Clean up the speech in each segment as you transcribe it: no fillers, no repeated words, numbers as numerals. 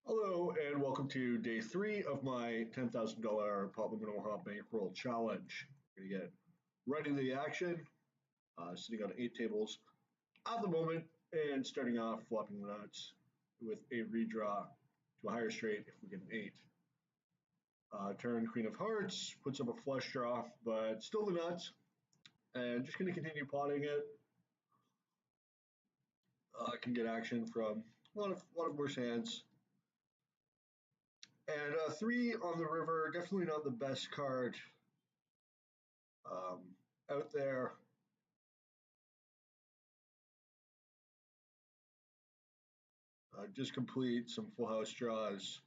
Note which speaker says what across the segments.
Speaker 1: Hello and welcome to day 3 of my $10,000 Pablo Manoha Bankroll Challenge. We're going to get right into the action, sitting on 8 tables at the moment and starting off flopping the nuts with a redraw to a higher straight if we get an 8. Turn Queen of Hearts, puts up a flush draw, but still the nuts, and just going to continue potting it. Can get action from a lot of worse hands. And 3 on the river, definitely not the best card out there. Just complete some full house draws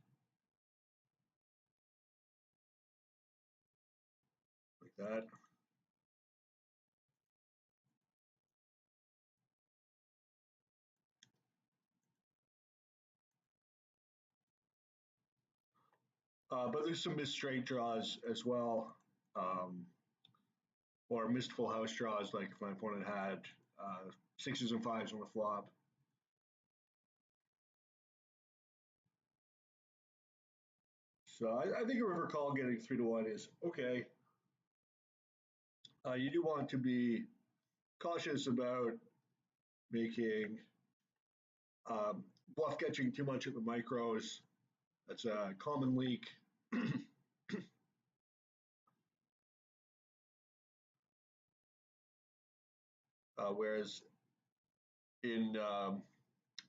Speaker 1: like that. But there's some missed straight draws as well, or missed full house draws, like if my opponent had 6s and 5s on the flop. So I think a river call getting 3 to 1 is okay. You do want to be cautious about making bluff catching too much at the micros. That's a common leak. Whereas in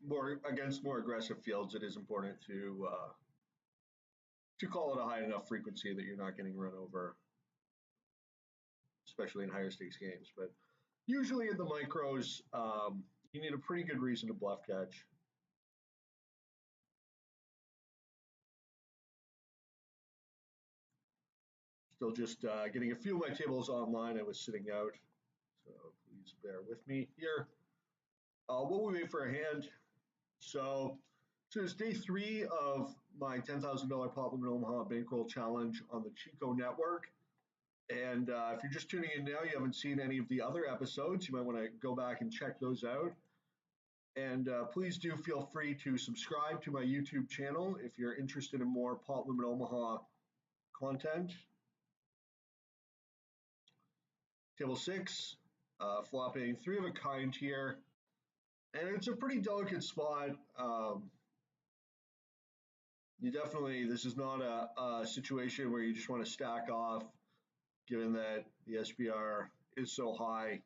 Speaker 1: more aggressive fields, it is important to call it a high enough frequency that you're not getting run over, especially in higher stakes games. But usually in the micros, you need a pretty good reason to bluff catch. Still just getting a few of my tables online. I was sitting out, so please bear with me here. While we wait for a hand, so it's day 3 of my $10,000 Pablo Manoha Bankroll Challenge on the Chico network. And if you're just tuning in now, you haven't seen any of the other episodes, you might want to go back and check those out. And please do feel free to subscribe to my YouTube channel if you're interested in more Pablo Manoha content. Table 6, flopping 3 of a kind here. And it's a pretty delicate spot. This is not a situation where you just want to stack off, given that the SPR is so high.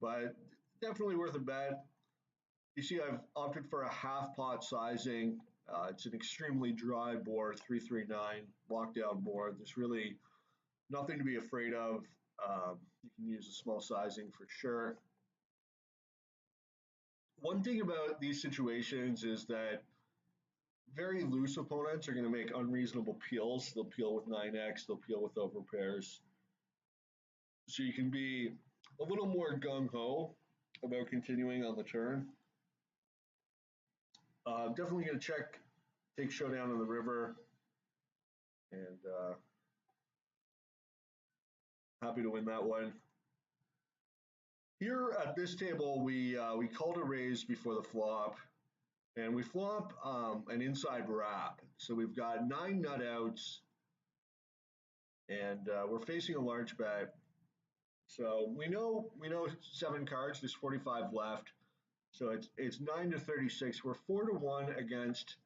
Speaker 1: But definitely worth a bet. You see I've opted for a half pot sizing. It's an extremely dry board, 339 lockdown board. There's really nothing to be afraid of. You can use a small sizing for sure. One thing about these situations is that very loose opponents are going to make unreasonable peels. They'll peel with 9x, they'll peel with overpairs. So you can be a little more gung-ho about continuing on the turn. Definitely going to take showdown on the river, and happy to win that one. Here at this table, we called a raise before the flop, and we flop an inside wrap. So we've got 9 nut outs, and we're facing a large bet. So we know 7 cards. There's 45 left. So it's 9 to 36. We're 4 to 1 against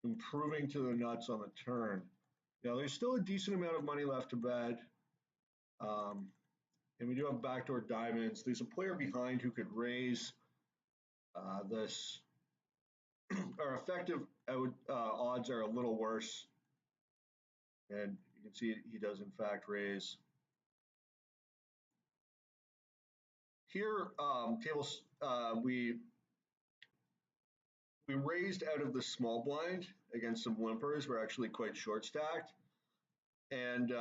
Speaker 1: improving to the nuts on the turn. Now there's still a decent amount of money left to bet. And we do have backdoor diamonds. There's a player behind who could raise this. Our effective odds are a little worse. And you can see he does in fact raise. Here, we raised out of the small blind against some limpers. We're actually quite short stacked. And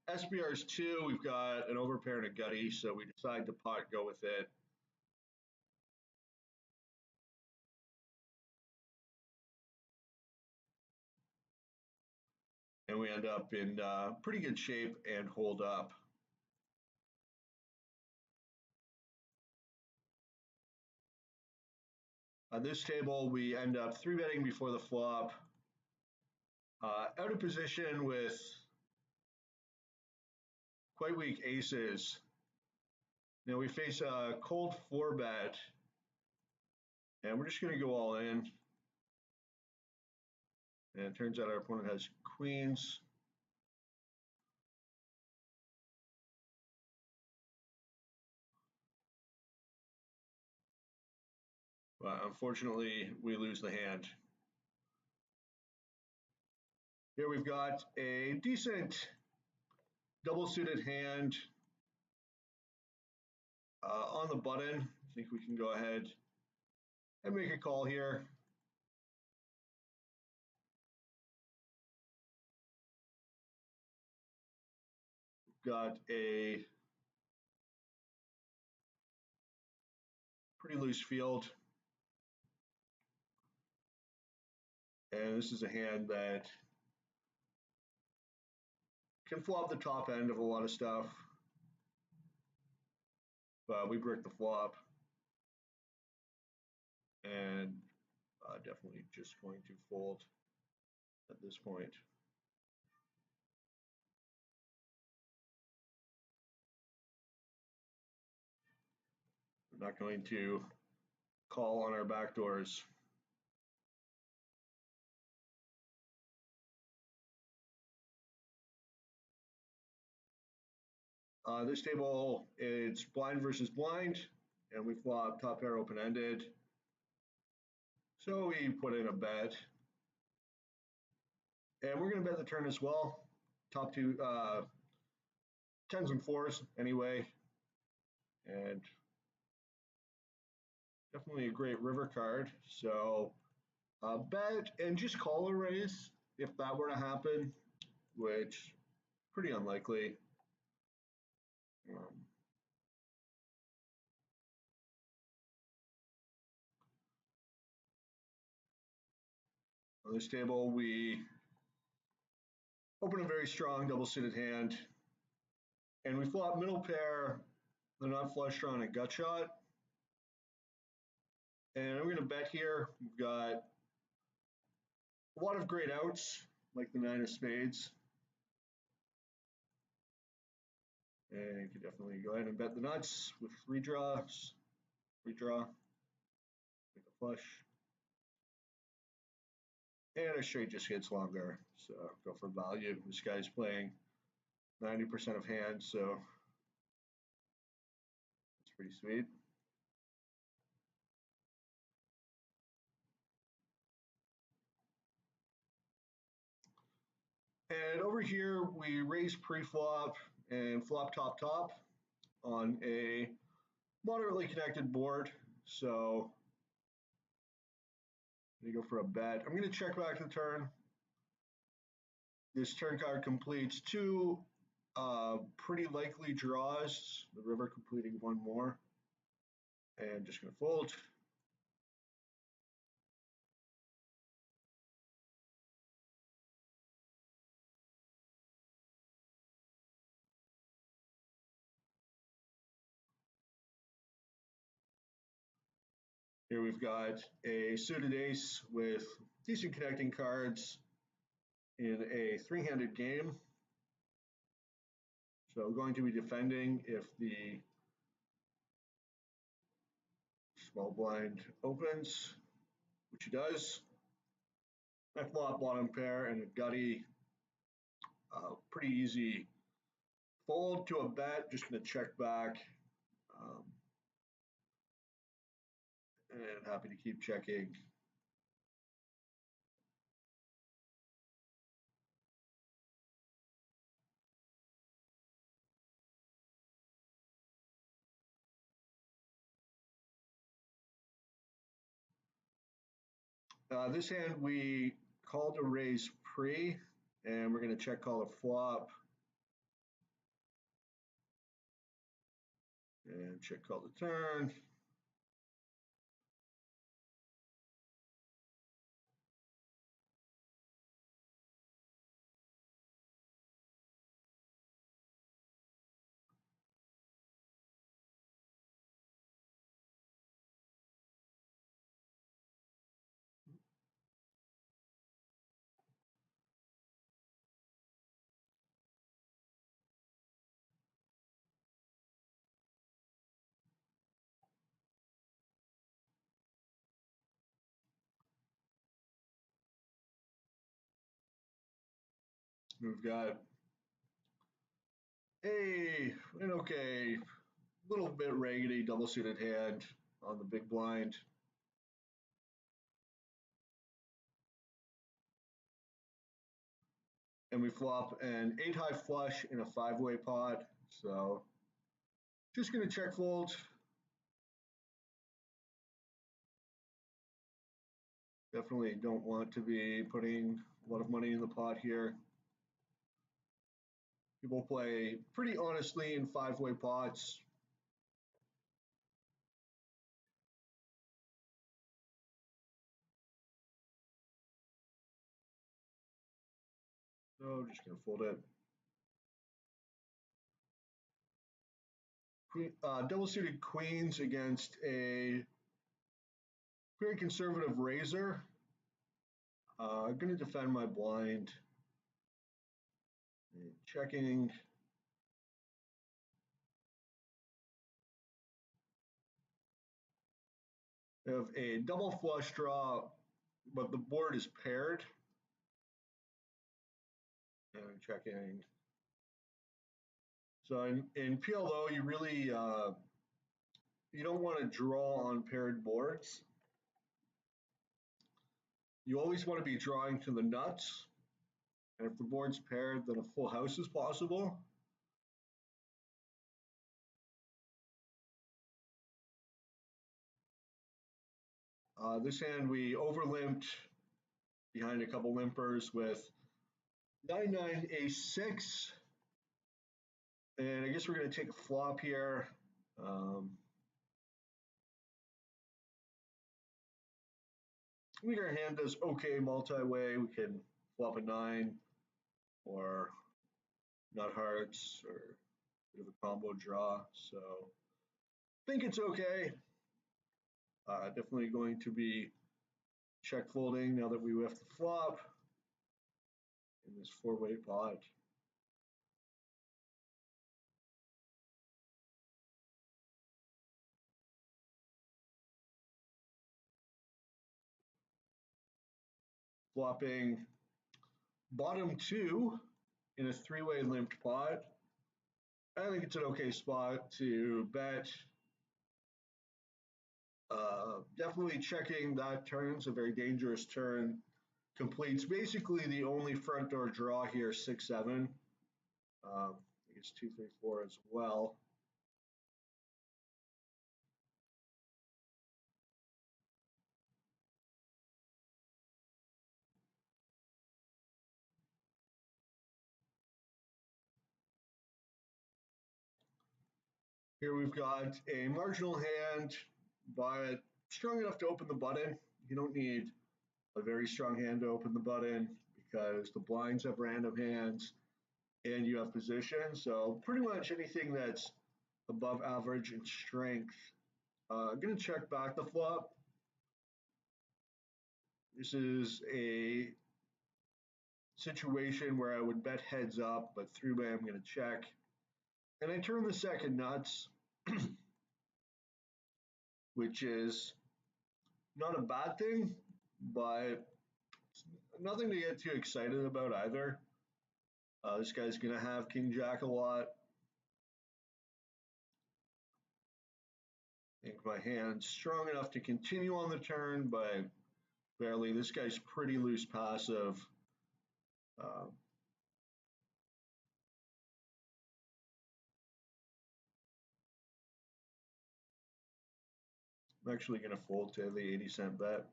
Speaker 1: SBR's 2, we've got an overpair and a gutty, so we decide to pot go with it. And we end up in pretty good shape and hold up. On this table, we end up 3-betting before the flop, out of position with quite weak aces. Now we face a cold 4-bet, and we're just going to go all in. And it turns out our opponent has queens. But unfortunately, we lose the hand. Here we've got a decent double suited hand on the button. I think we can go ahead and make a call here. We've got a pretty loose field. And this is a hand that can flop the top end of a lot of stuff, but we brick the flop, and definitely just going to fold at this point. We're not going to call on our backdoors. This table, it's blind versus blind, and we flop top pair open-ended. So we put in a bet. And we're going to bet the turn as well. Top two, tens and fours anyway. And definitely a great river card. So bet and just call a raise if that were to happen, which pretty unlikely. On this table, we open a very strong double suited hand, and we flop middle pair, the nut flush draw, and a gut shot. And I'm going to bet here. We've got a lot of great outs, like the 9 of spades. And you can definitely go ahead and bet the nuts with redraws, redraw, make a flush. And a straight just gets longer, so go for value. This guy's playing 90% of hands, so it's pretty sweet. And over here, we raise pre-flop and flop top top on a moderately connected board. So I'm gonna go for a bet. I'm gonna check back the turn. This turn card completes 2 pretty likely draws, the river completing 1 more. And just gonna fold. Here we've got a suited ace with decent connecting cards in a 3-handed game. So going to be defending if the small blind opens, which he does. I flop bottom pair and a gutty, pretty easy fold to a bet. Just going to check back. And happy to keep checking. This hand we called a raise pre, and we're going to check call a flop. And check call the turn. We've got an okay, little bit raggedy double suited hand on the big blind. And we flop an 8-high flush in a 5-way pot. So just going to check fold. Definitely don't want to be putting a lot of money in the pot here. People play pretty honestly in 5-way pots. So I'm just going to fold it. Double suited queens against a very conservative razer. I'm going to defend my blind. Checking. We have a double flush draw, but the board is paired. And I'm checking. So in PLO, you really you don't want to draw on paired boards. You always want to be drawing to the nuts. And if the board's paired, then a full house is possible. This hand we overlimped behind a couple limpers with 9-9 ace-6. And I guess we're going to take a flop here. I think our hand does okay multi-way. We can flop a 9 or nut hearts or a bit of a combo draw. So I think it's okay. Definitely going to be check folding now that we whiffed the flop in this 4-way pot. Flopping bottom 2 in a 3-way limped pot. I think it's an okay spot to bet. Definitely checking that turn's a very dangerous turn. Completes basically the only front door draw here, 6-7. I think it's 2-3-4 as well. Here we've got a marginal hand, but strong enough to open the button. You don't need a very strong hand to open the button because the blinds have random hands and you have position. So pretty much anything that's above average in strength. I'm going to check back the flop. This is a situation where I would bet heads up, but 3-way I'm going to check. And I turn the second nuts, which is not a bad thing, but nothing to get too excited about either. This guy's going to have King Jack a lot. I think my hand's strong enough to continue on the turn, but barely. This guy's pretty loose passive. I'm actually going to fold to the 80-cent bet.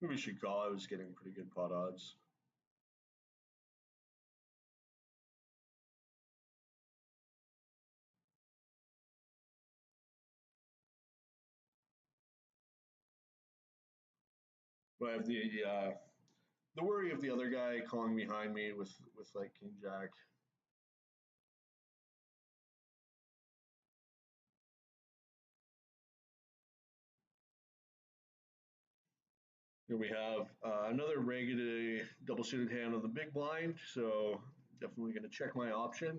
Speaker 1: Maybe we should call. I was getting pretty good pot odds. But I have the worry of the other guy calling behind me with like King Jack. Here we have another raggedy double suited hand on the big blind, so definitely going to check my option.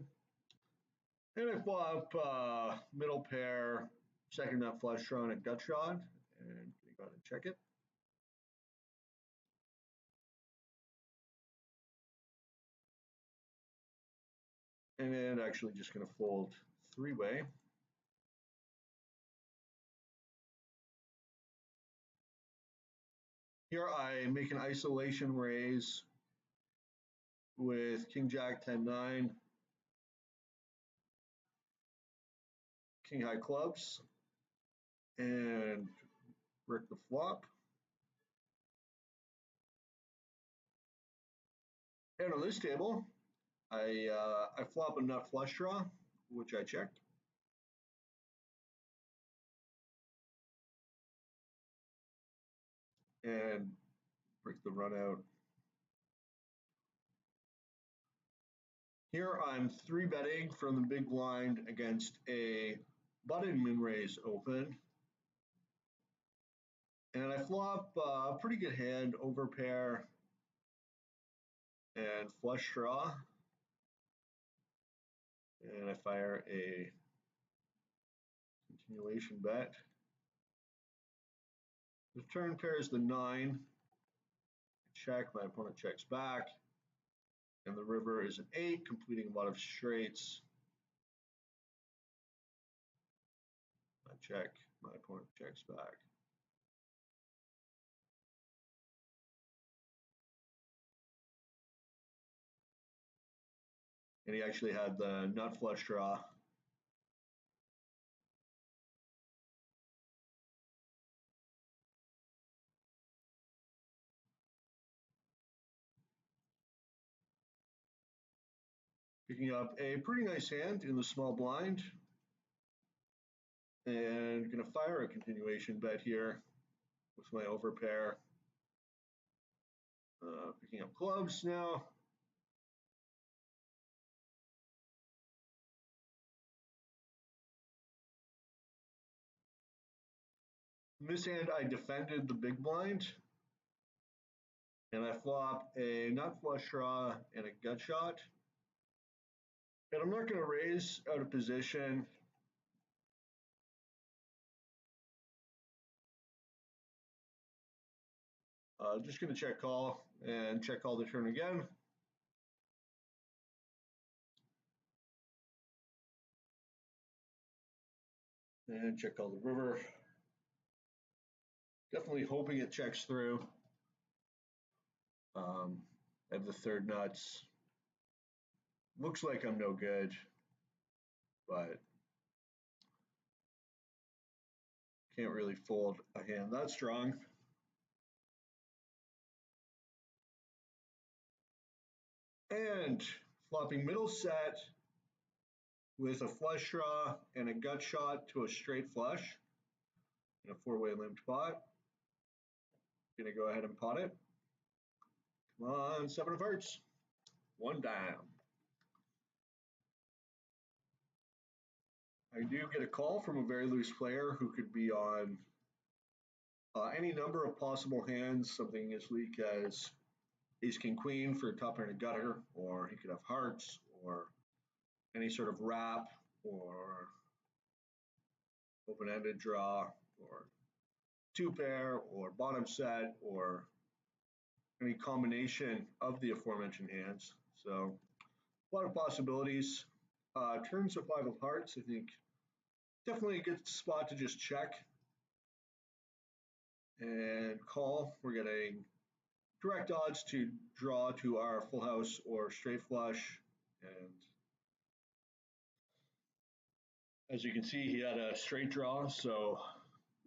Speaker 1: And I flop middle pair, second nut flush draw and a gut shot, and go ahead and check it. And then actually just going to fold three-way. Here I make an isolation raise with King Jack 10-9, King High Clubs, and brick the flop. And on this table, I flop a nut flush draw, which I check. And brick the run out. Here I'm 3-betting from the big blind against a button min raise open. And I flop a pretty good hand, over pair and flush draw. And I fire a continuation bet. The turn pair is the 9. Check, my opponent checks back. And the river is an 8, completing a lot of straights. I check, my opponent checks back. And he actually had the nut flush draw. Picking up a pretty nice hand in the small blind. And going to fire a continuation bet here with my overpair. Picking up clubs now. In this hand, I defended the big blind. And I flop a nut flush draw and a gut shot. And I'm not going to raise out of position. Just going to check call and check call the turn again. And check call the river. Definitely hoping it checks through. I have the third nuts. Looks like I'm no good, but can't really fold a hand that strong. And flopping middle set with a flush draw and a gut shot to a straight flush in a 4-way limped pot. Gonna go ahead and pot it. Come on, 7 of hearts. 1 down. I do get a call from a very loose player who could be on any number of possible hands, something as weak as ace king queen for top pair and a gutter, or he could have hearts, or any sort of wrap, or open-ended draw, or 2-pair, or bottom set, or any combination of the aforementioned hands. So a lot of possibilities. Turns of 5 of hearts, I think definitely a good spot to just check and call. We're getting direct odds to draw to our full house or straight flush. And as you can see, he had a straight draw, so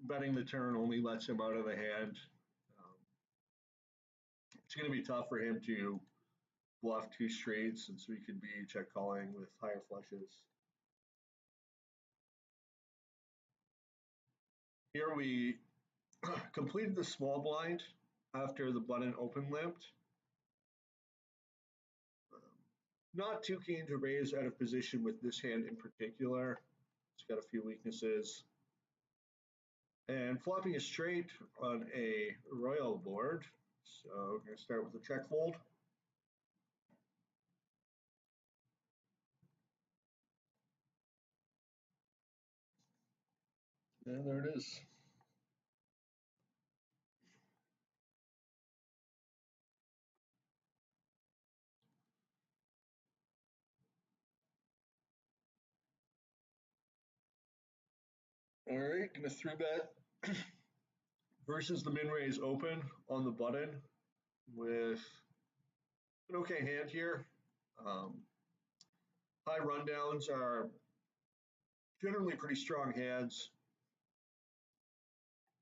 Speaker 1: betting the turn only lets him out of the hand. It's going to be tough for him to bluff 2 straights, and so he could be check calling with higher flushes. Here we completed the small blind after the button open limped. Not too keen to raise out of position with this hand in particular. It's got a few weaknesses. And flopping a straight on a royal board. So we're going to start with a check fold. And there it is. All right, gonna three bet versus the min raise open on the button with an okay hand here. Um, High rundowns are generally pretty strong hands.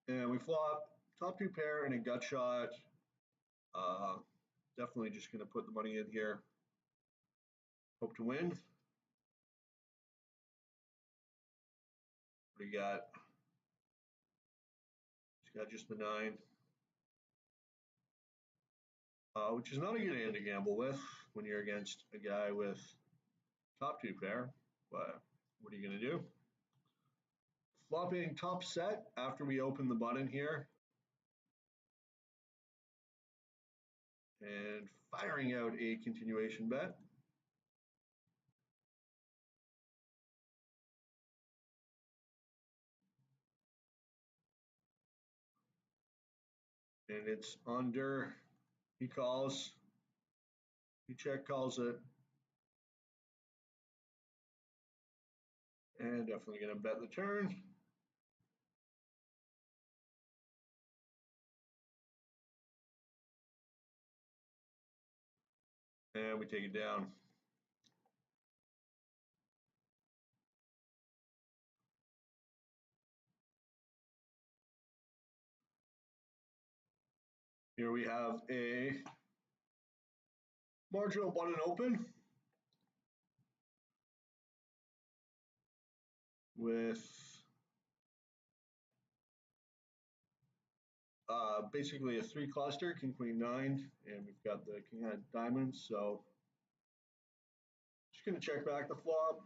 Speaker 1: And we flop top two pair and a gut shot. Uh, Definitely just going to put the money in here. Hope to win. What do you got? He's got just the 9. Which is not a good hand to gamble with when you're against a guy with top two pair. But what are you going to do? Flopping top set after we open the button here. And firing out a continuation bet. And it's under. He calls. He check calls it. And definitely going to bet the turn. And we take it down. Here we have a marginal button open with basically a 3 cluster, king, queen, 9, and we've got the king high diamonds. So just going to check back the flop.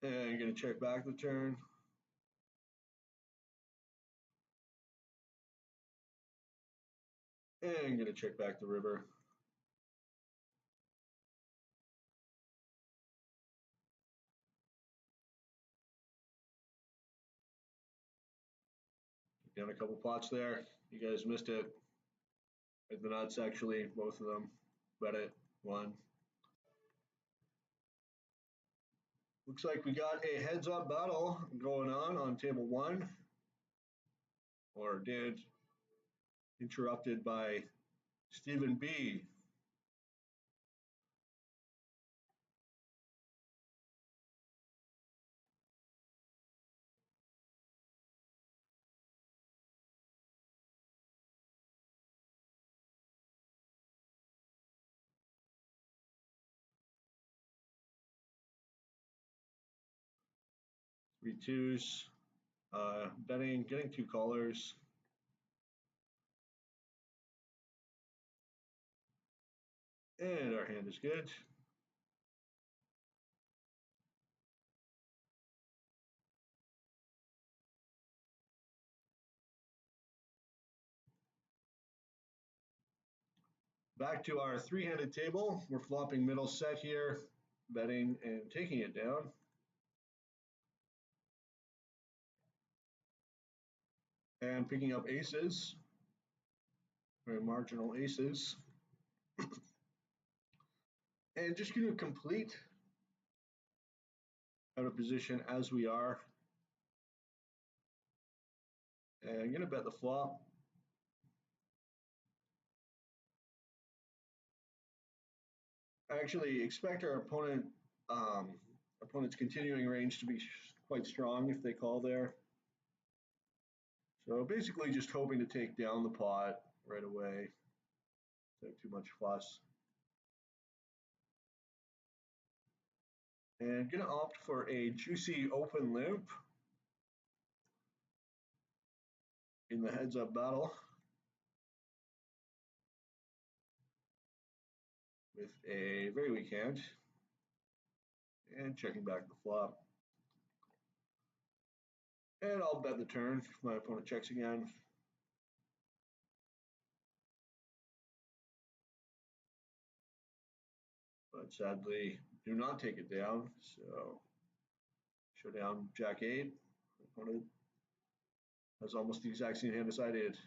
Speaker 1: And going to check back the turn. And going to check back the river. Down a couple pots there. You guys missed it. The nuts actually, both of them. Bet it, won. Looks like we got a heads up battle going on table 1. Or did. Interrupted by Stephen B. Three twos, betting, getting 2 callers. And our hand is good. Back to our 3-handed table. We're flopping middle set here, betting and taking it down. And picking up aces, very marginal aces. And just going to complete out of position as we are. And I'm going to bet the flop. I actually expect our opponent's continuing range to be quite strong if they call there. So basically just hoping to take down the pot right away. Don't too much fuss. And gonna opt for a juicy open limp in the heads up battle with a very weak hand and checking back the flop. And I'll bet the turn if my opponent checks again. But sadly, do not take it down. So showdown Jack 8. Opponent has almost the exact same hand as I did.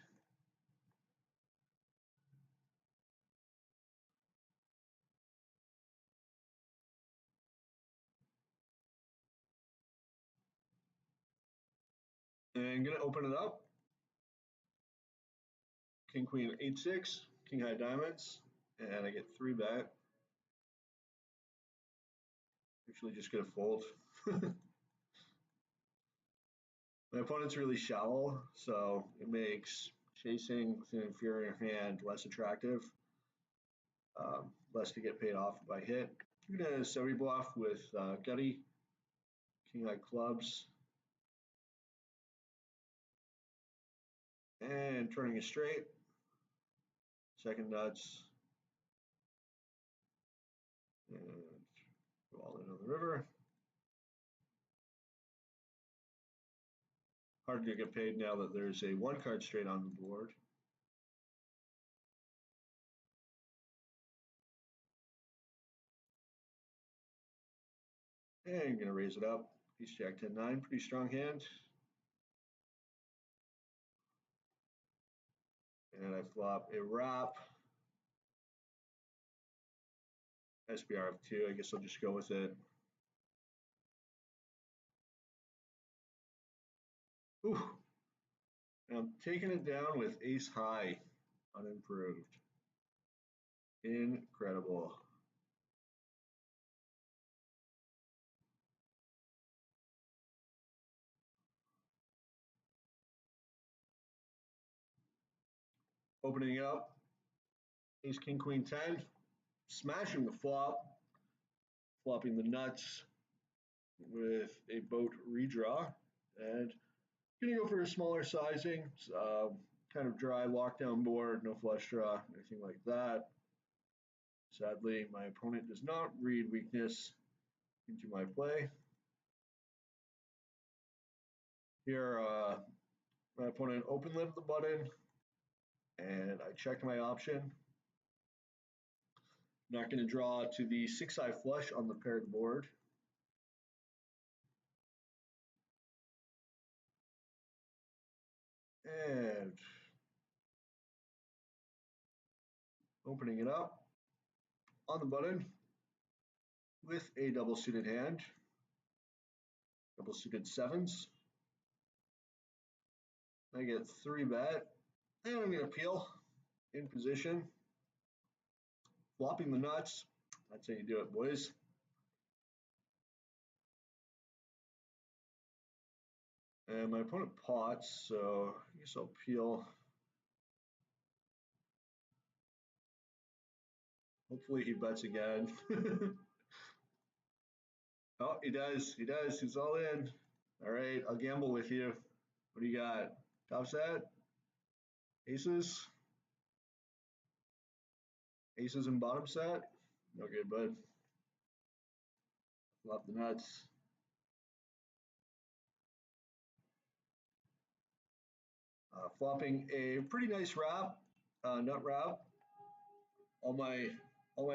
Speaker 1: And gonna open it up. King, queen, 8-6, king high diamonds, and I get 3-bet. Actually just gonna fold. My opponent's really shallow, so it makes chasing with an inferior hand less attractive, less to get paid off if I hit. I'm gonna semi bluff with gutty, king high clubs, and turning a straight, second nuts, and go all in on the river. Hard to get paid now that there's a 1-card straight on the board. And I'm gonna raise it up. Ace jack 10-9, pretty strong hand. And I flop a wrap. SBR of 2, I guess I'll just go with it. Ooh. And I'm taking it down with ace high, unimproved. Incredible. Opening up, ace king queen 10, smashing the flop, flopping the nuts with a boat redraw, and gonna go for a smaller sizing, kind of dry lockdown board, no flush draw, anything like that. Sadly, my opponent does not read weakness into my play. Here, my opponent open limped the button, and I checked my option. Not going to draw to the 6-eye flush on the paired board. And opening it up on the button with a double suited hand, double suited 7s. I get 3-bet, and I'm going to peel in position, flopping the nuts. That's how you do it, boys. And my opponent pots, so I guess I'll peel. Hopefully he bets again. Oh, he does. He does. He's all in. All right, I'll gamble with you. What do you got? Top set? Aces? Aces and bottom set? Okay, bud. Flop the nuts. Flopping a pretty nice wrap, nut wrap. All my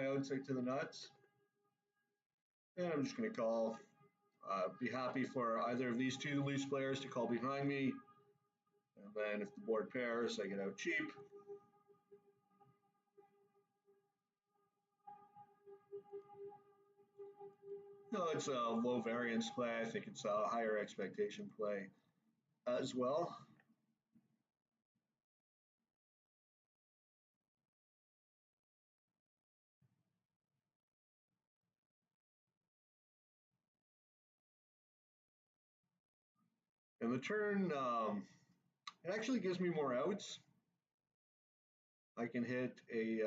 Speaker 1: outs are to the nuts. And I'm just going to call. Be happy for either of these two loose players to call behind me. And then if the board pairs, I get out cheap. No, it's a low variance play. I think it's a higher expectation play as well. And the turn, it actually gives me more outs. I can hit a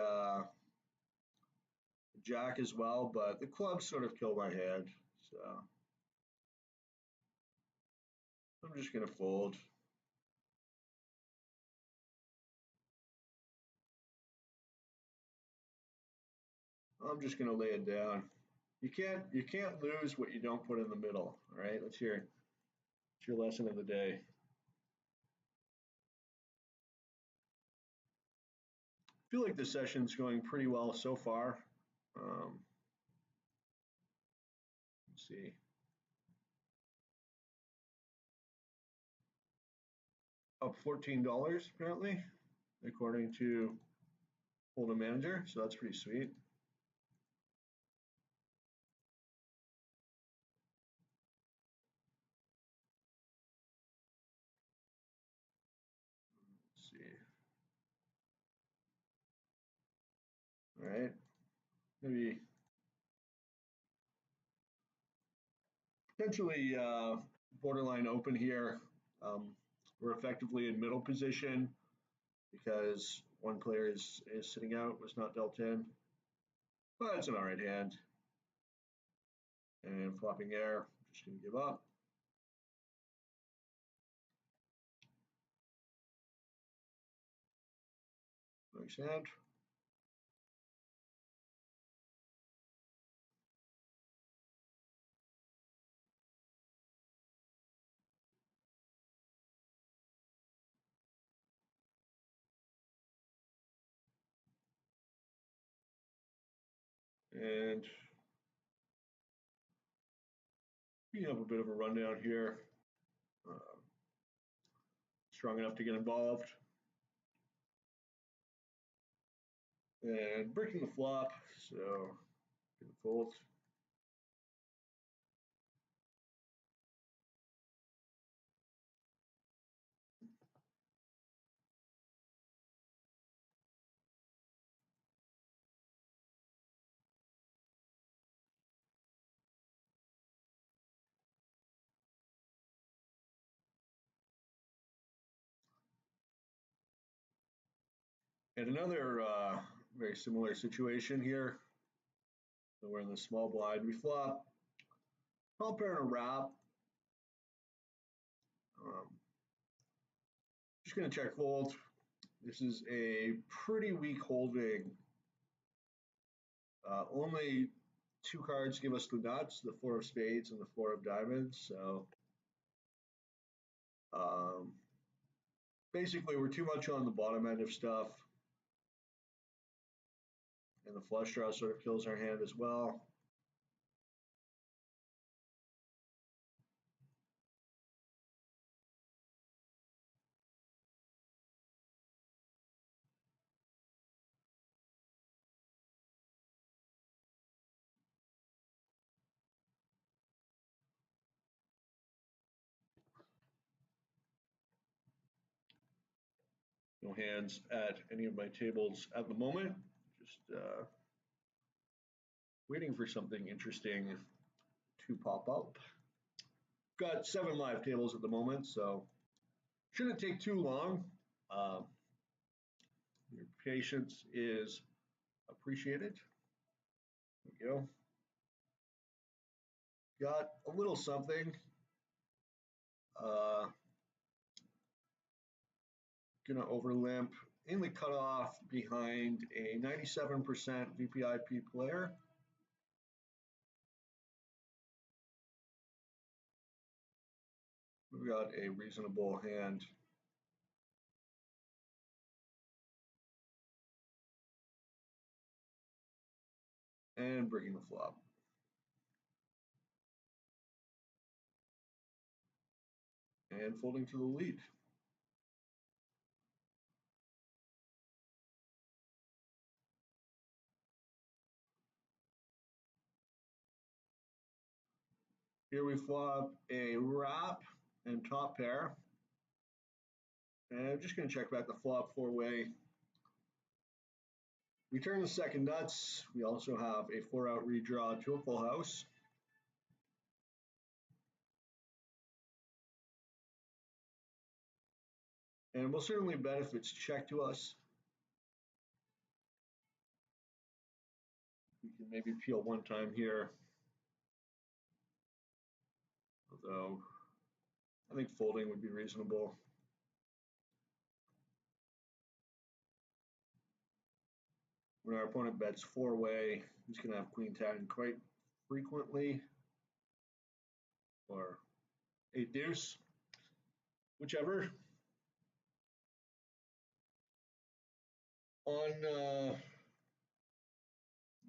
Speaker 1: jack as well, but the clubs sort of kill my hand. So I'm just going to fold. I'm just going to lay it down. You can't lose what you don't put in the middle. All right, let's hear it. It's your lesson of the day. I feel like the session's going pretty well so far. Let's see. Up $14 apparently, according to Hold'em Manager. So that's pretty sweet. All right, maybe potentially borderline open here. We're effectively in middle position because one player is sitting out, was not dealt in. But it's an alright hand. And flopping air, just going to give up. Nice hand. And we have a bit of a rundown here. Strong enough to get involved. And breaking the flop, so going to fold. And another very similar situation here. So we're in the small blind. We flop, call pair and a wrap. Just going to check fold. This is a pretty weak holding. Only two cards give us the nuts, the four of spades and the four of diamonds. So basically we're too much on the bottom end of stuff. And the flush draw sort of kills our hand as well. No hands at any of my tables at the moment. Just waiting for something interesting to pop up. Got 7 live tables at the moment, so shouldn't take too long. Your patience is appreciated. There we go. Got a little something. Gonna overlimp in the cutoff behind a 97% VPIP player. We've got a reasonable hand. And breaking the flop. And folding to the lead. Here we flop a wrap and top pair. And I'm just going to check back the flop 4-way. We turn the second nuts. We also have a 4-out redraw to a full house. And we'll certainly bet if it's checked to us. We can maybe peel one time here. Although I think folding would be reasonable. When our opponent bets 4-way, he's going to have queen 10 quite frequently, or 8 deuce, whichever. On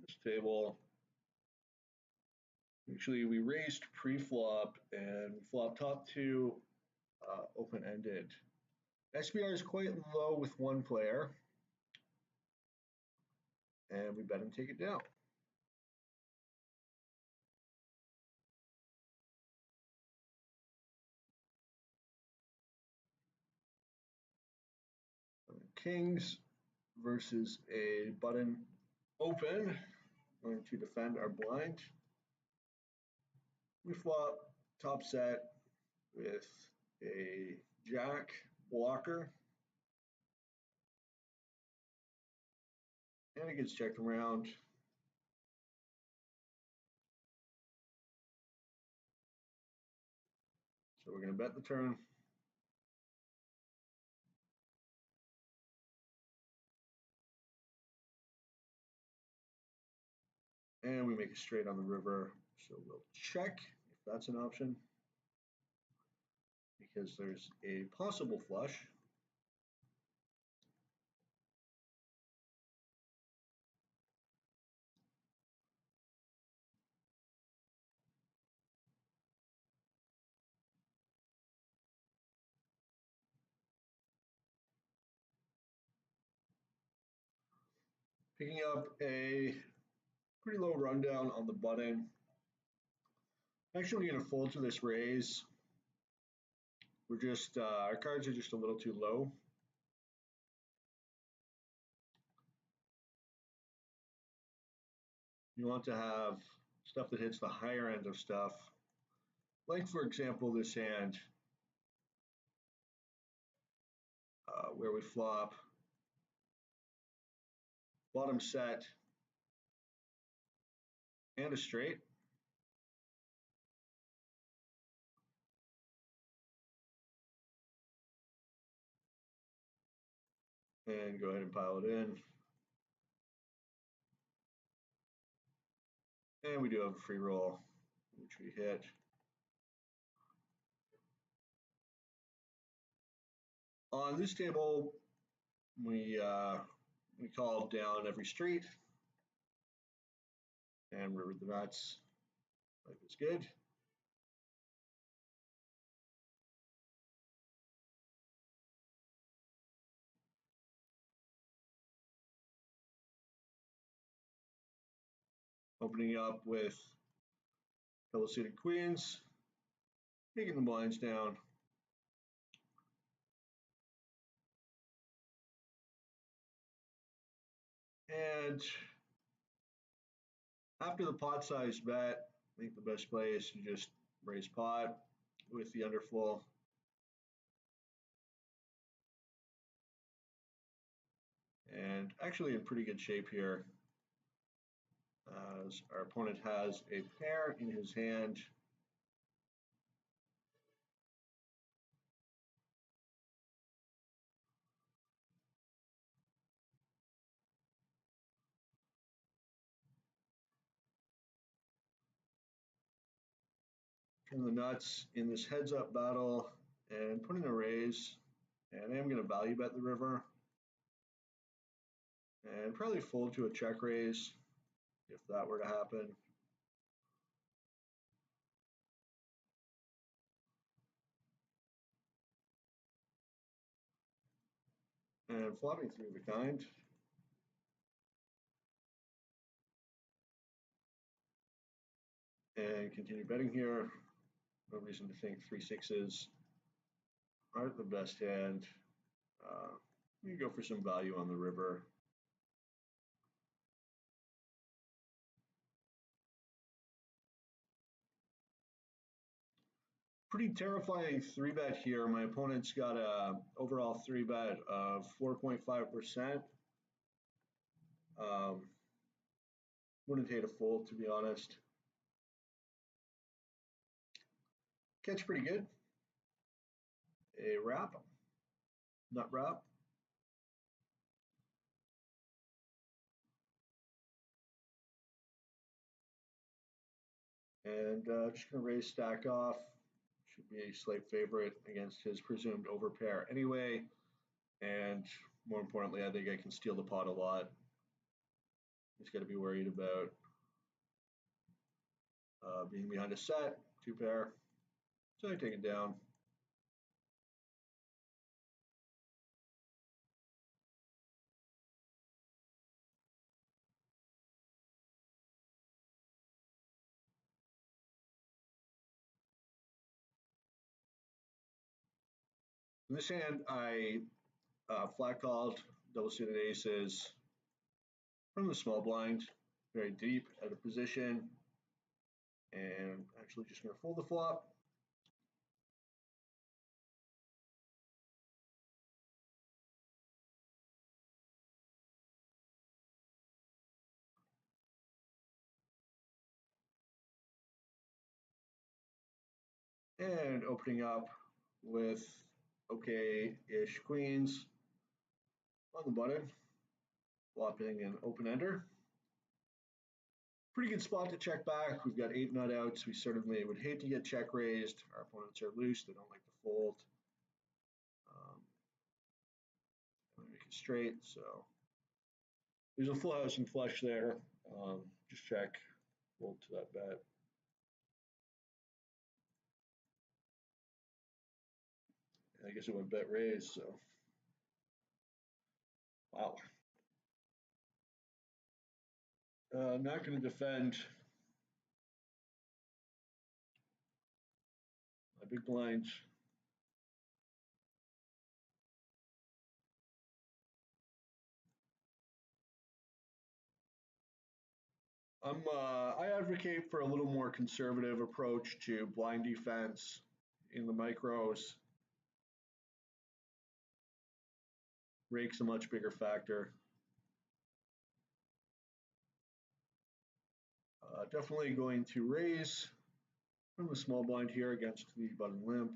Speaker 1: this table, actually we raised pre-flop and flop top 2 open-ended. SPR is quite low with one player, and we bet him take it down. Kings versus a button open, going to defend our blind. We flop top set with a jack blocker, and it gets checked around. So we're going to bet the turn. And we make a straight on the river, so we'll check if that's an option, because there's a possible flush. Picking up a pretty low rundown on the button. Actually going to fold to this raise. We're just, our cards are just a little too low. You want to have stuff that hits the higher end of stuff. Like, for example, this hand, where we flop bottom set and a straight. And go ahead and pile it in. And we do have a free roll, which we hit. On this table, we call down every street and river the nuts. Life is good. Opening up with double suited queens, taking the blinds down. And after the pot size bet, I think the best play is to just raise pot with the underfull. And actually in pretty good shape here, as our opponent has a pair in his hand. Turn the nuts in this heads up battle and put in a raise. And I am going to value bet the river and probably fold to a check raise if that were to happen. And flopping three of a kind. And continue betting here. No reason to think 3-6s aren't the best hand. You can go for some value on the river. Pretty terrifying 3-bet here. My opponent's got a overall 3-bet of 4.5%. Wouldn't hate a fold, to be honest. Catch pretty good. A wrap, nut wrap. And just going to raise stack off. Should be a slight favorite against his presumed overpair anyway. And more importantly, I think I can steal the pot a lot. He's got to be worried about being behind a set, 2-pair. So I take it down. In this hand, I flat called double suited aces, from the small blind, very deep out of position, and actually just going to fold the flop. And opening up with okay-ish queens on the button, flopping an open-ender. Pretty good spot to check back. We've got 8 nut outs. We certainly would hate to get check raised. Our opponents are loose. They don't like to fold. Make it straight. So there's a full house and flush there. Just check, fold to that bet. I guess it went bet raise. So wow. I'm not going to defend my big blinds. I advocate for a little more conservative approach to blind defense in the micros. Rake's a much bigger factor. Definitely going to raise from the small blind here against the button limp.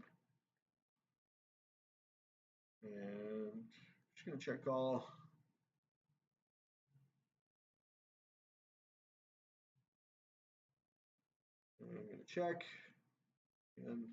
Speaker 1: And just going to check call. And I'm going to check. And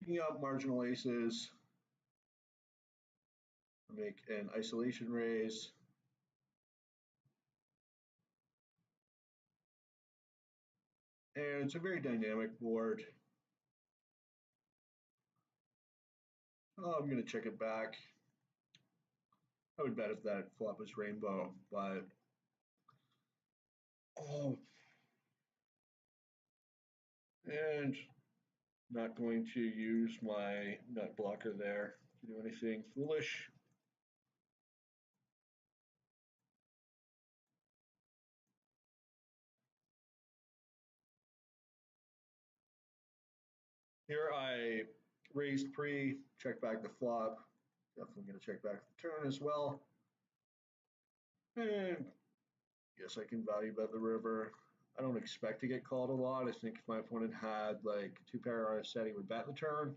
Speaker 1: picking up marginal aces. Make an isolation raise. And it's a very dynamic board. I'm going to check it back. I would bet if that flop was rainbow, but and not going to use my nut blocker there to do anything foolish. Here I raised pre, check back the flop. Definitely going to check back the turn as well. And yes, I can value bet the river. I don't expect to get called a lot. I think if my opponent had like 2 pair on a set, he would bet the turn.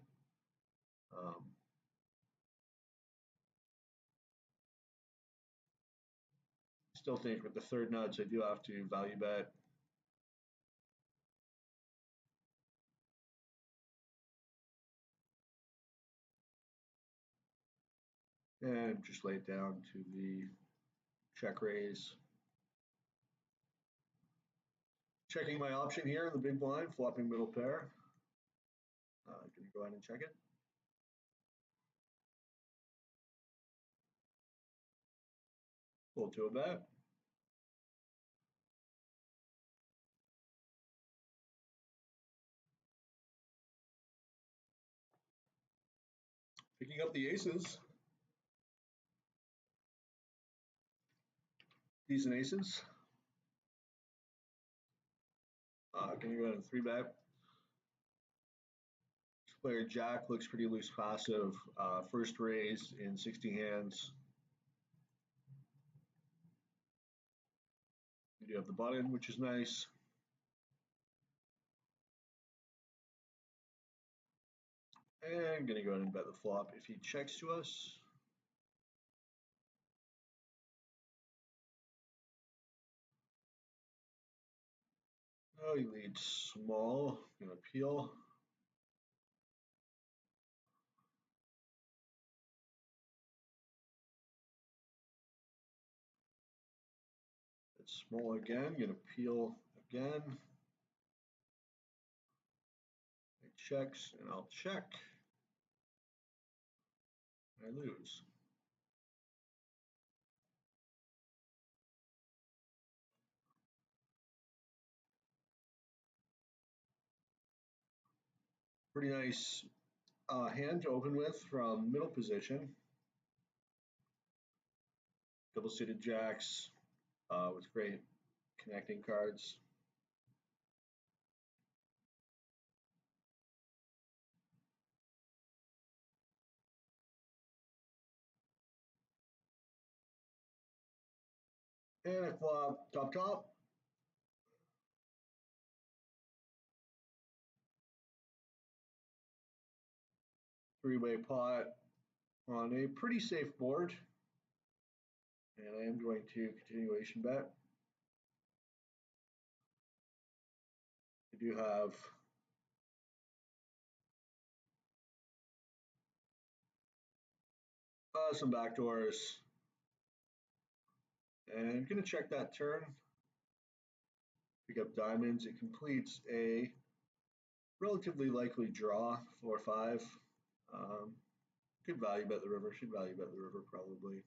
Speaker 1: Still think with the third nuts, I do have to value bet. And just lay it down to the check raise. Checking my option here in the big blind, flopping middle pair. Going to go ahead and check it. Fold to a bet. Picking up the aces. Decent aces. Going to go ahead and 3-bet. Player Jack looks pretty loose passive. First raise in 60 hands. We do have the button, which is nice. And going to go ahead and bet the flop if he checks to us. Oh, he leads small. Going to peel. It's small again. Going to peel again. checks, and I'll check. I lose. Pretty nice hand to open with from middle position. Double suited jacks with great connecting cards. And I flop top. Three-way pot on a pretty safe board. And I am going to continuation bet. I do have some backdoors. And I'm going to check that turn. Pick up diamonds. It completes a relatively likely draw, 4-5. Could value bet the river. Should value bet the river probably.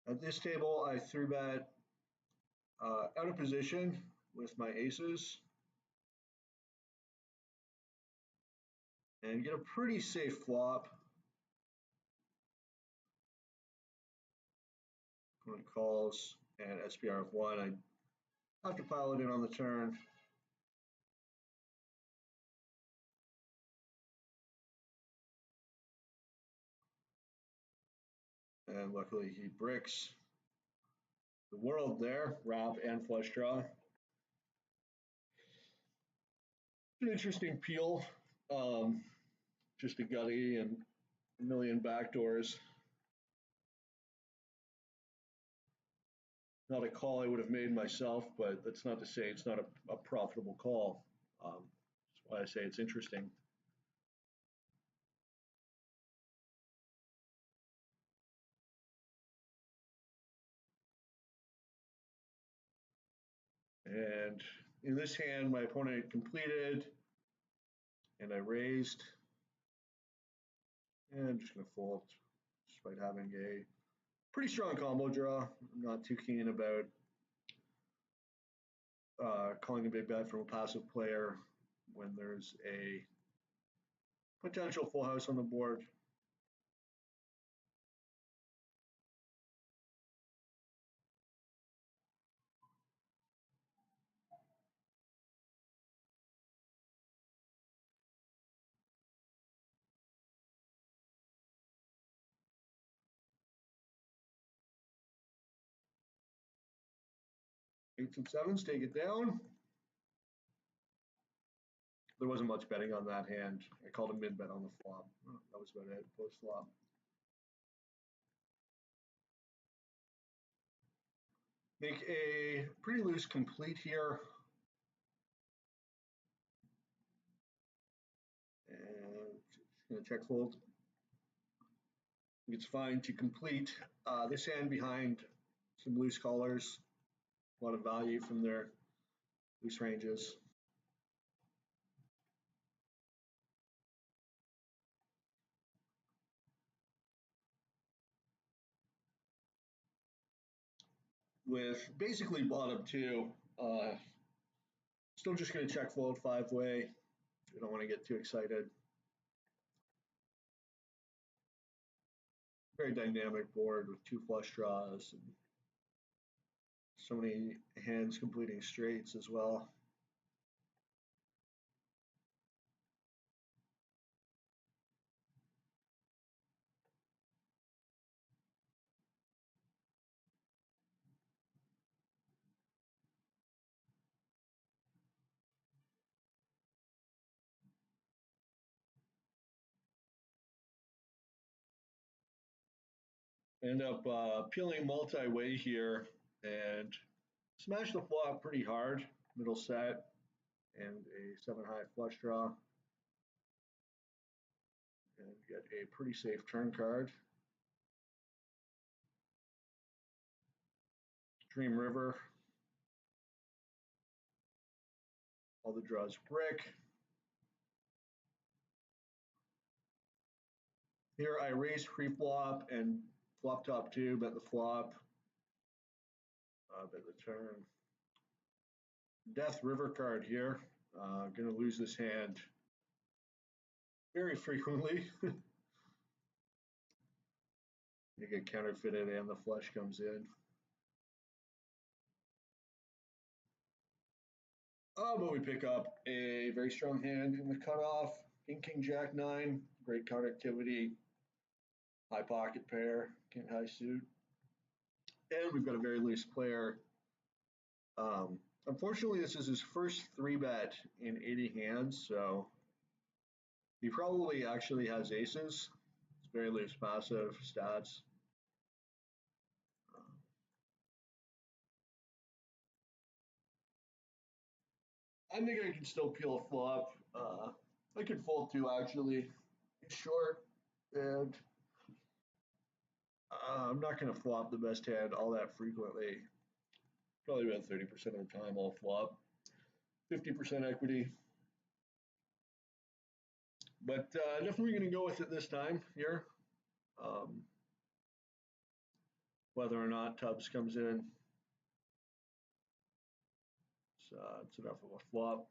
Speaker 1: At this table, I three bet out of position with my aces and get a pretty safe flop. Opponent calls and SPR of 1. I have to pile it in on the turn. And luckily he bricks the world there, wrap and flush draw. It's an interesting peel. Just a gutty and a million backdoors. Not a call I would have made myself, but that's not to say it's not a profitable call. That's why I say it's interesting. And in this hand, my opponent completed, and I raised. And I'm just going to fold despite having a pretty strong combo draw. I'm not too keen about calling a big bet from a passive player when there's a potential full house on the board. Eights and sevens, take it down. There wasn't much betting on that hand. I called a mid bet on the flop. That was about it, post flop. Make a pretty loose complete here. And just going to check fold. It's fine to complete this hand behind some loose callers. A lot of value from their loose ranges. With basically bottom two, still just going to check fold 5-way. We don't want to get too excited. Very dynamic board with two flush draws and so many hands completing straights as well. End up peeling multi-way here and smash the flop pretty hard, middle set, and a 7-high flush draw. And get a pretty safe turn card. Dream River. All the draws brick. Here I raised pre-flop and flop top two, bet the flop, bet the turn. Death River card here. Gonna lose this hand very frequently. You get counterfeited and the flush comes in. But we pick up a very strong hand in the cutoff. King, Jack, 9. Great connectivity. High pocket pair. King high suit. And we've got a very loose player. Unfortunately, this is his first 3-bet in 80 hands, so he probably actually has aces. It's very loose passive stats. I think I can still peel a flop. I could fold two actually. He's short, and I'm not going to flop the best hand all that frequently. Probably about 30% of the time I'll flop. 50% equity. But definitely going to go with it this time here. Whether or not Tubbs comes in. So it's enough of a flop.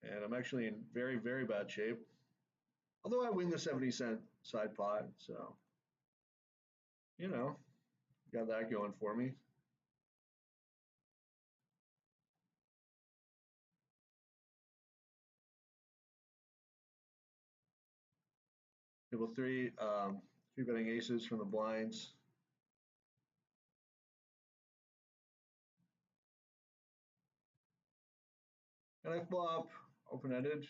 Speaker 1: And I'm actually in very, very bad shape. Although I win the 70-cent side pot, so, you know, got that going for me. Table 3, 3-betting aces from the blinds. And I flop open-ended to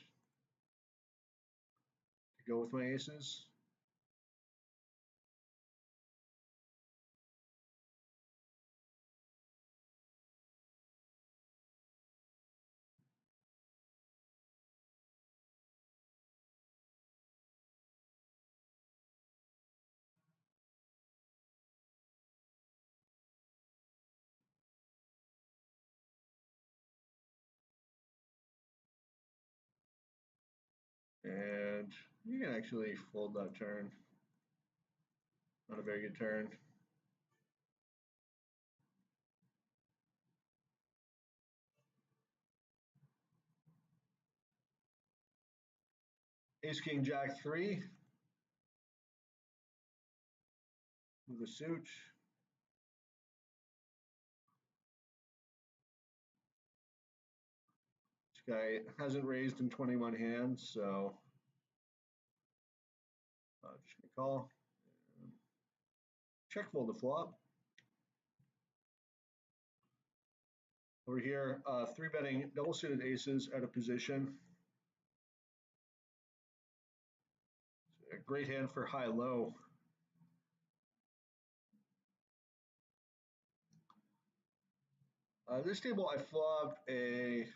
Speaker 1: go with my aces. And you can actually fold that turn. Not a very good turn. Ace, King, Jack, 3. With a suit. This guy hasn't raised in 21 hands, so just gonna call. Check fold the flop. Over here, 3-betting double suited aces out of position. A great hand for high-low. This table, I flopped a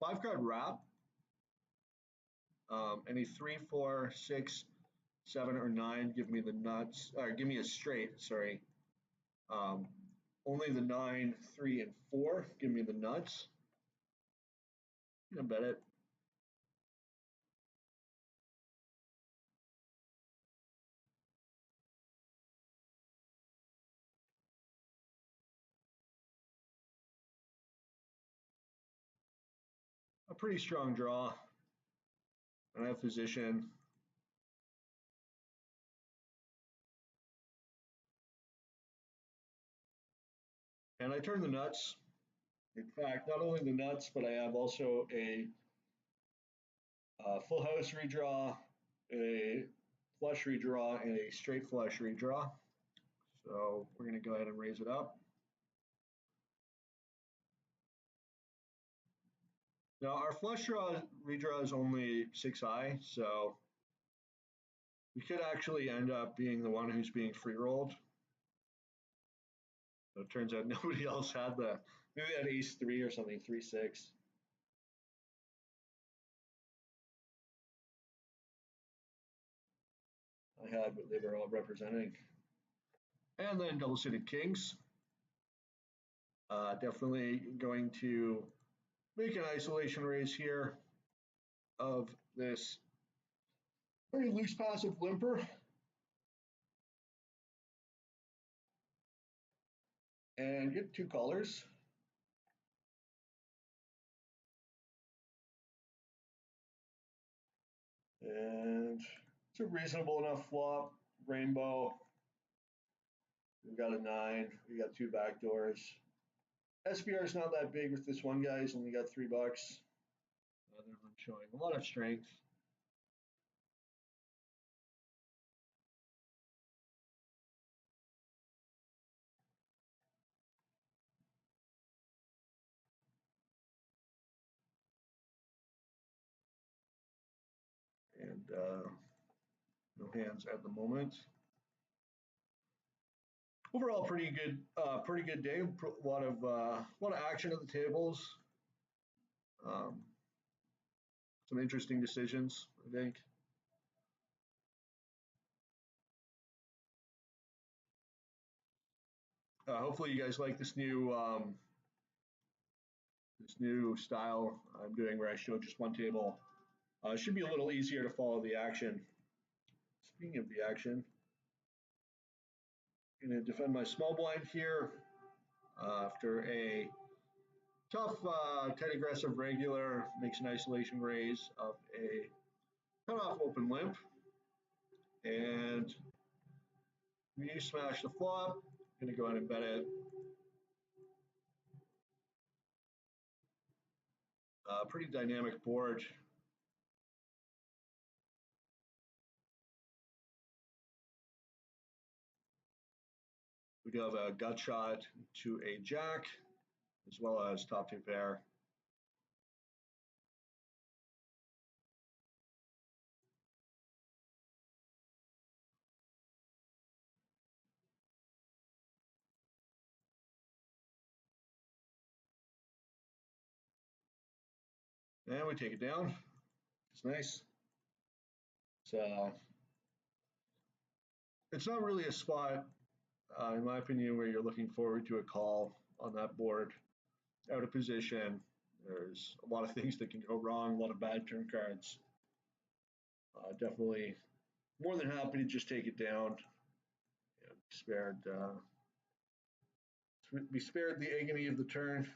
Speaker 1: 5-card wrap. Any 3, 4, 6, 7, or 9 give me the nuts, or give me a straight, sorry. Only the 9, 3, and 4 give me the nuts. I'm gonna bet it. A pretty strong draw. And I have position. And I turn the nuts. In fact, not only the nuts, but I have also a full house redraw, a flush redraw, and a straight flush redraw. So we're going to go ahead and raise it up. Now our flush draw redraw is only 6 high, so we could actually end up being the one who's being free rolled. So it turns out nobody else had the, maybe they had ace 3 or something, 3, 6. I had what they were all representing. And then double suited kings. Definitely going to make an isolation raise here of this very loose passive limper and get two colors. And it's a reasonable enough flop. Rainbow. We've got a 9. We got two back doors. SPR is not that big with this one, guys. Only got $3. Other than showing a lot of strength. And no hands at the moment. Overall, pretty good day. A lot of action at the tables. Some interesting decisions, I think. Hopefully, you guys like this new style I'm doing, where I show just one table. It should be a little easier to follow the action. Speaking of the action, I'm going to defend my small blind here after a tough, tight aggressive regular, makes an isolation raise of a cutoff open limp. And you smash the flop. I'm going to go ahead and bet it. Pretty dynamic board. We do have a gut shot to a jack, as well as top two pair. And we take it down. It's nice. So it's not really a spot, in my opinion, where you're looking forward to a call on that board. Out of position. There's a lot of things that can go wrong, a lot of bad turn cards. Definitely more than happy to just take it down and be spared the agony of the turn.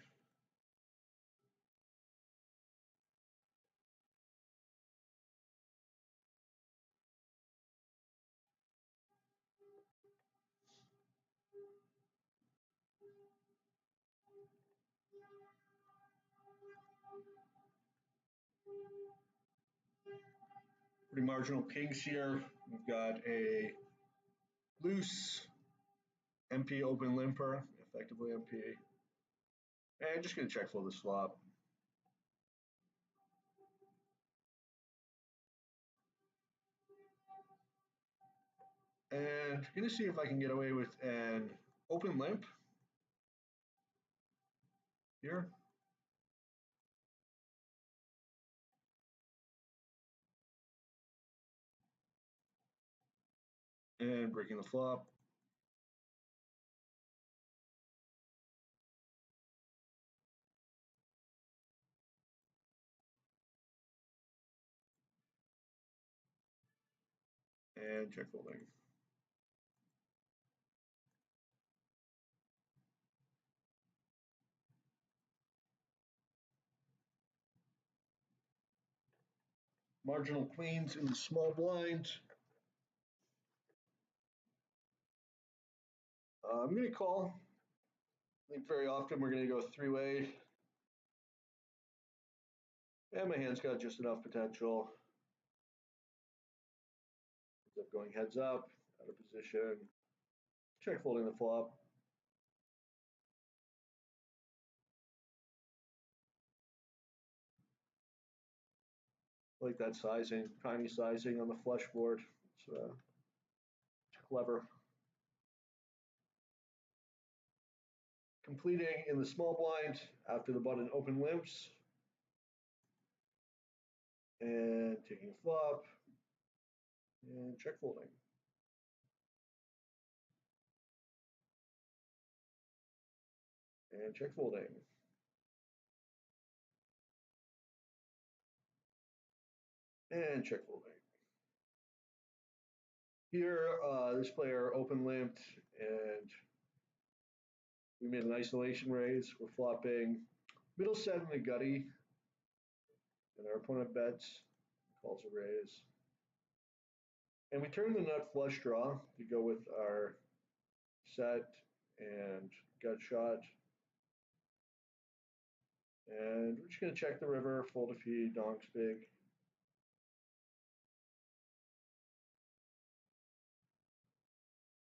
Speaker 1: Pretty marginal kings here. We've got a loose MP open limper, effectively MP. And just going to check fold this flop. And going to see if I can get away with an open limp here. And breaking the flop. And check folding. Marginal queens in the small blind. I'm going to call. I think very often we're going to go three-way. And my hand's got just enough potential. Ends up going heads up, out of position. Check folding the flop. I like that sizing, tiny sizing on the flush board. It's clever. Completing in the small blind after the button open limps. And taking a flop. And check folding. and check folding. And check folding. Here, this player open limped and we made an isolation raise. We're flopping middle seven to gutty, and our opponent bets, calls a raise. And we turn the nut flush draw to go with our set and gut shot. And we're just going to check the river, fold if he donks big.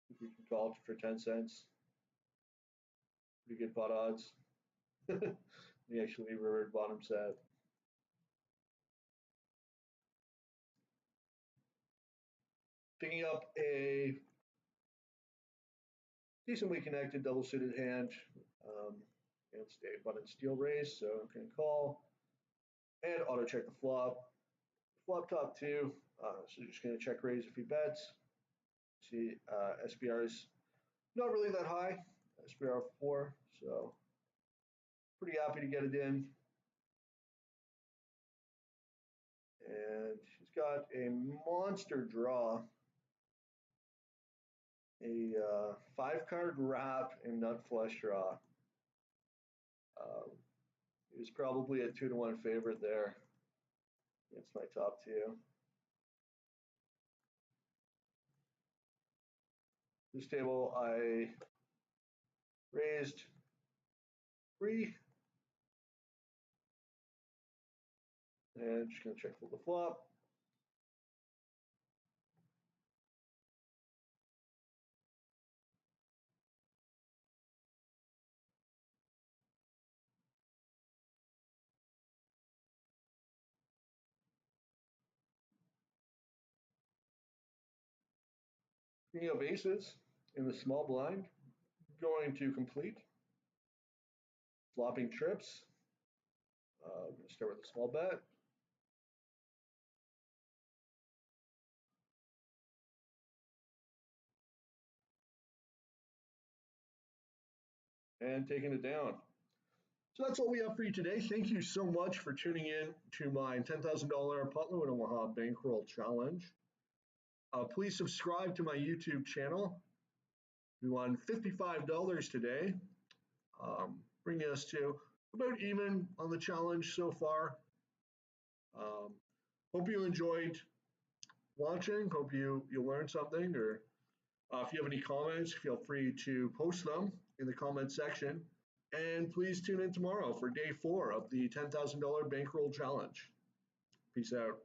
Speaker 1: If we can call it for 10 cents. Pretty good pot odds. We actually rivered bottom set. Picking up a decently connected double suited hand against a button steel raise, so I'm going to call and auto check the flop. Flop top two, so just going to check raise if he bets. See, SPR is not really that high, SPR 4, so pretty happy to get it in. And he's got a monster draw, a 5-card wrap and nut flush draw. He was probably a 2-to-1 favorite there. It's my top two. This table I raised 3 and just going to check for the flop. Picking up aces in the small blind, going to complete. Flopping trips. I'm going to start with a small bet. And taking it down. So that's all we have for you today. Thank you so much for tuning in to my $10,000 Potlow in Omaha Bankroll Challenge. Please subscribe to my YouTube channel. We won $55 today, bringing us to about even on the challenge so far. Hope you enjoyed watching. Hope you learned something, or if you have any comments, feel free to post them in the comment section. And please tune in tomorrow for day 4 of the $10,000 Bankroll Challenge. Peace out.